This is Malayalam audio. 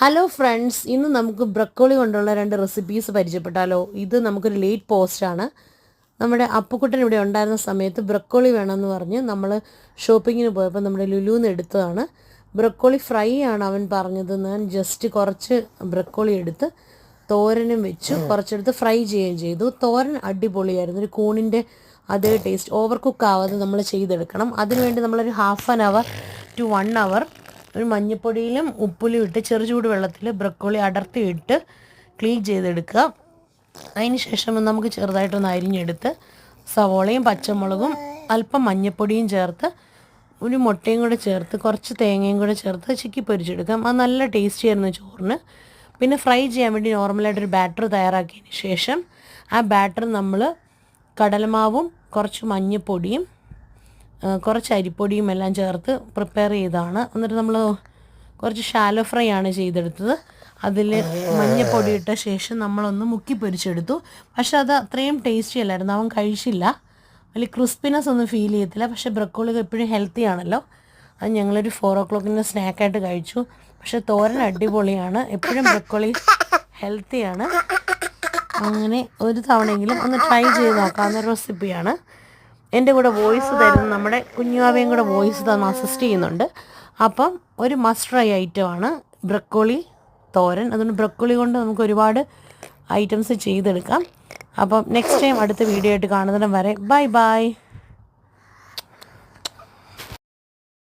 ഹലോ ഫ്രണ്ട്സ്, ഇന്ന് നമുക്ക് ബ്രക്കോളി കൊണ്ടുള്ള 2 റെസിപ്പീസ് പരിചയപ്പെട്ടാലോ. ഇത് നമുക്കൊരു ലേറ്റ് പോസ്റ്റാണ്. നമ്മുടെ അപ്പുക്കുട്ടൻ ഇവിടെ ഉണ്ടായിരുന്ന സമയത്ത് ബ്രക്കോളി വേണമെന്ന് പറഞ്ഞ് നമ്മൾ ഷോപ്പിങ്ങിന് പോയപ്പോൾ നമ്മുടെ ലുലുന്ന് എടുത്തതാണ്. ബ്രക്കോളി ഫ്രൈ ആണ് അവൻ പറഞ്ഞത്. ഞാൻ ജസ്റ്റ് കുറച്ച് ബ്രക്കോളി എടുത്ത് തോരനും വെച്ചു, കുറച്ചെടുത്ത് ഫ്രൈ ചെയ്യുകയും ചെയ്തു. തോരൻ അടിപൊളിയായിരുന്നു. ഒരു കൂണിൻ്റെ അതേ ടേസ്റ്റ്, ഓവർ കുക്ക് ആവാതെ നമ്മൾ ചെയ്തെടുക്കണം. അതിനുവേണ്ടി നമ്മളൊരു 1/2 hour to 1 hour ഒരു മഞ്ഞൾപ്പൊടിയിലും ഉപ്പിലും ഇട്ട് ചെറുചൂട് വെള്ളത്തിൽ ബ്രക്കോളി അടർത്തിയിട്ട് ക്ലീൻ ചെയ്തെടുക്കുക. അതിന് ശേഷം നമുക്ക് ചെറുതായിട്ടൊന്ന് അരിഞ്ഞെടുത്ത് സവോളയും പച്ചമുളകും അല്പം മഞ്ഞൾപ്പൊടിയും ചേർത്ത് ഒരു മുട്ടയും കൂടെ ചേർത്ത് കുറച്ച് തേങ്ങയും കൂടെ ചേർത്ത് ചിക്കി പൊരിച്ചെടുക്കാം. അത് നല്ല ടേസ്റ്റി ആയിരുന്നു ചോറിന്. പിന്നെ ഫ്രൈ ചെയ്യാൻ വേണ്ടി നോർമലായിട്ടൊരു ബാറ്റർ തയ്യാറാക്കിയതിന് ശേഷം ആ ബാറ്റർ നമ്മൾ കടലമാവും കുറച്ച് മഞ്ഞൾപ്പൊടിയും കുറച്ച് അരിപ്പൊടിയും എല്ലാം ചേർത്ത് പ്രിപ്പയർ ചെയ്തതാണ്. എന്നിട്ട് നമ്മൾ കുറച്ച് ഷാലോ ഫ്രൈ ആണ് ചെയ്തെടുത്തത്. അതിൽ മഞ്ഞൾപ്പൊടി ഇട്ട ശേഷം നമ്മളൊന്ന് മുക്കി പൊരിച്ചെടുത്തു. പക്ഷെ അത് അത്രയും ടേസ്റ്റി അല്ലായിരുന്നു, അവൻ കഴിച്ചില്ല. വലിയ ക്രിസ്പിനെസ് ഒന്നും ഫീൽ ചെയ്യത്തില്ല. പക്ഷേ ബ്രക്കോളി എപ്പോഴും ഹെൽത്തി ആണല്ലോ. അത് ഞങ്ങളൊരു 4 o'clock സ്നാക്കായിട്ട് കഴിച്ചു. പക്ഷേ തോരൻ അടിപൊളിയാണ്. എപ്പോഴും ബ്രക്കോളി ഹെൽത്തിയാണ്. അങ്ങനെ ഒരു തവണയെങ്കിലും ഒന്ന് ട്രൈ ചെയ്ത് നോക്കാവുന്ന റെസിപ്പിയാണ്. എൻ്റെ കൂടെ വോയിസ് തരുന്ന നമ്മുടെ കുഞ്ഞുവാവയും കൂടെ വോയിസ് തന്ന് അസിസ്റ്റ് ചെയ്യുന്നുണ്ട്. അപ്പം ഒരു മസ്റ്റ് ട്രൈ ഐറ്റമാണ് ബ്രക്കോളി തോരൻ. അതുകൊണ്ട് ബ്രക്കോളി കൊണ്ട് നമുക്ക് ഒരുപാട് ഐറ്റംസ് ചെയ്തെടുക്കാം. അപ്പം നെക്സ്റ്റ് ടൈം അടുത്ത വീഡിയോ ആയിട്ട് കാണുന്നിടം വരെ ബൈ ബൈ.